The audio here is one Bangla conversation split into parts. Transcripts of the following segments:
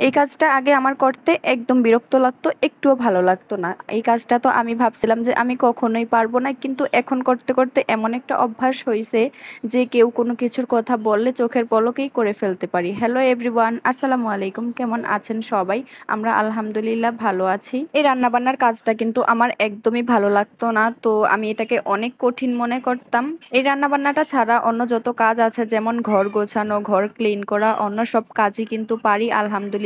এই কাজটা আগে আমার করতে একদম বিরক্ত লাগতো, একটুও ভালো লাগতো না। এই কাজটা তো আমি ভাবছিলাম যে আমি কখনোই পারবো না, কিন্তু এখন করতে করতে এমন একটা অভ্যাস হয়েছে যে কেউ কোনো কিছুর কথা বললে চোখের পলকেই করে ফেলতে পারি। হ্যালো এভরিওয়ান, আসসালামু আলাইকুম। কেমন আছেন সবাই? আমরা আলহামদুলিল্লাহ ভালো আছি। এই রান্নাবান্নার কাজটা কিন্তু আমার একদমই ভালো লাগতো না, তো আমি এটাকে অনেক কঠিন মনে করতাম। এই রান্নাবান্নাটা ছাড়া অন্য যত কাজ আছে, যেমন ঘর গোছানো, ঘর ক্লিন করা, অন্য সব কাজই কিন্তু পারি আলহামদুলিল্লাহ।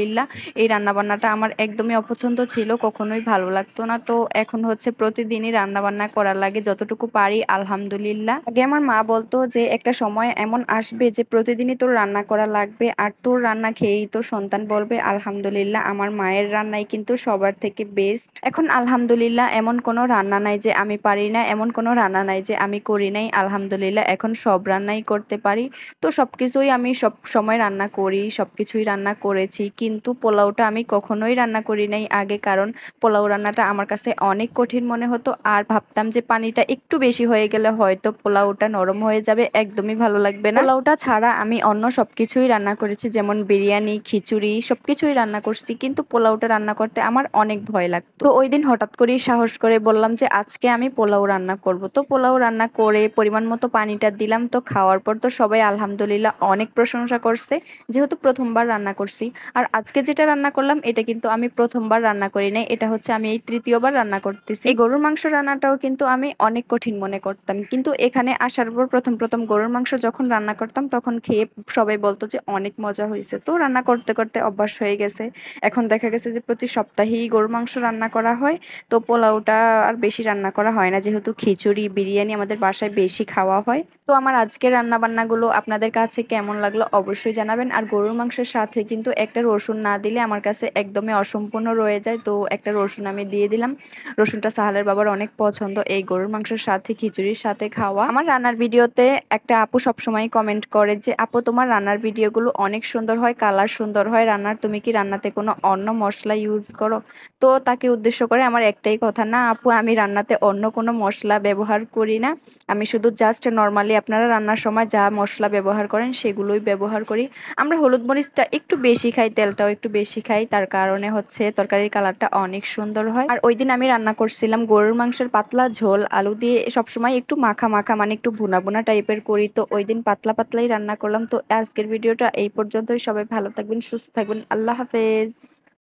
এই রান্নাবান্নাটা আমার একদমই অপছন্দ ছিল, কখনোই ভালো লাগতো না। তো এখন হচ্ছে প্রতিদিনই রান্নাবান্না করার লাগে, যতটুকু পারি আলহামদুলিল্লাহ। আগে আমার মা বলতো যে একটা সময় এমন আসবে যে প্রতিদিনই তোর রান্না করা লাগবে, আর তোর রান্না খেয়েই তোর সন্তান বলবে আলহামদুলিল্লাহ আমার মায়ের রান্নাই কিন্তু সবার থেকে বেস্ট। এখন আলহামদুলিল্লাহ এমন কোনো রান্না নাই যে আমি পারি না, এমন কোনো রান্না নাই যে আমি করি নাই। আলহামদুলিল্লাহ এখন সব রান্নাই করতে পারি। তো সবকিছুই আমি সব সময় রান্না করি, সবকিছুই রান্না করেছি, কিন্তু পোলাওটা আমি কখনোই রান্না করি নাই আগে, কারণ পোলাও রান্নাটা আমার কাছে অনেক কঠিন মনে হতো। আর ভাবতাম যে পানিটা একটু বেশি হয়ে গেলে হয়তো পোলাওটা নরম হয়ে যাবে, একদমই ভালো লাগবে না। পোলাওটা ছাড়া আমি অন্য সবকিছুই রান্না করেছি, যেমন বিরিয়ানি, খিচুড়ি, সবকিছুই রান্না করছি, কিন্তু পোলাওটা রান্না করতে আমার অনেক ভয় লাগতো। তো ওই দিন হঠাৎ করেই সাহস করে বললাম যে আজকে আমি পোলাও রান্না করব। তো পোলাও রান্না করে পরিমাণ মতো পানিটা দিলাম। তো খাওয়ার পর তো সবাই আলহামদুলিল্লাহ অনেক প্রশংসা করছে, যেহেতু প্রথমবার রান্না করছি। আর আজকে যেটা রান্না করলাম এটা কিন্তু আমি প্রথমবার রান্না করি নাই, এটা হচ্ছে আমি এই তৃতীয়বার রান্না করতেছি। এই গরুর মাংস রান্নাটাও কিন্তু আমি অনেক কঠিন মনে করতাম, কিন্তু এখানে আসার পর প্রথম প্রথম গরুর মাংস যখন রান্না করতাম তখন খেয়ে সবাই বলতো যে অনেক মজা হয়েছে। তো রান্না করতে করতে অভ্যাস হয়ে গেছে। এখন দেখা গেছে যে প্রতি সপ্তাহেই গরুর মাংস রান্না করা হয়। তো পোলাওটা আর বেশি রান্না করা হয় না, যেহেতু খিচুড়ি, বিরিয়ানি আমাদের বাসায় বেশি খাওয়া হয়। তো আমার আজকের রান্না বান্নাগুলো আপনাদের কাছে কেমন লাগলো অবশ্যই জানাবেন। আর গরুর মাংসের সাথে কিন্তু একটা রসুন না দিলে আমার কাছে একদমই অসম্পূর্ণ রয়ে যায়, তো একটা রসুন আমি দিয়ে দিলাম। রসুনটা সাহালের বাবার অনেক পছন্দ এই গরুর মাংসের সাথে, খিচুড়ির সাথে খাওয়া। আমার রান্নার ভিডিওতে একটা আপু সবসময় কমেন্ট করে যে আপু তোমার রান্নার ভিডিওগুলো অনেক সুন্দর হয়, কালার সুন্দর হয় রান্নার, তুমি কি রান্নাতে কোনো অন্য মশলা ইউজ করো? তো তাকে উদ্দেশ্য করে আমার একটাই কথা, না আপু আমি রান্নাতে অন্য কোনো মশলা ব্যবহার করি না। আমি শুধু জাস্ট নর্মালি আপনারা রান্নার সময় যা মশলা ব্যবহার করেন সেগুলোই ব্যবহার করি। আমরা হলুদ মরিচটা একটু বেশি খাই, তেলটাও একটু বেশি খাই, তার কারণে হচ্ছে তরকারির কালারটা অনেক সুন্দর হয়। আর ওই দিন আমি রান্না করছিলাম গরুর মাংসের পাতলা ঝোল, আলু দিয়ে সবসময় একটু মাখা মাখা মানে একটু ভুনা ভুনা টাইপের করি, তো ওই দিন পাতলা পাতলাই রান্না করলাম। তো আজকের ভিডিওটা এই পর্যন্তই, সবাই ভালো থাকবেন, সুস্থ থাকবেন, আল্লাহ হাফেজ।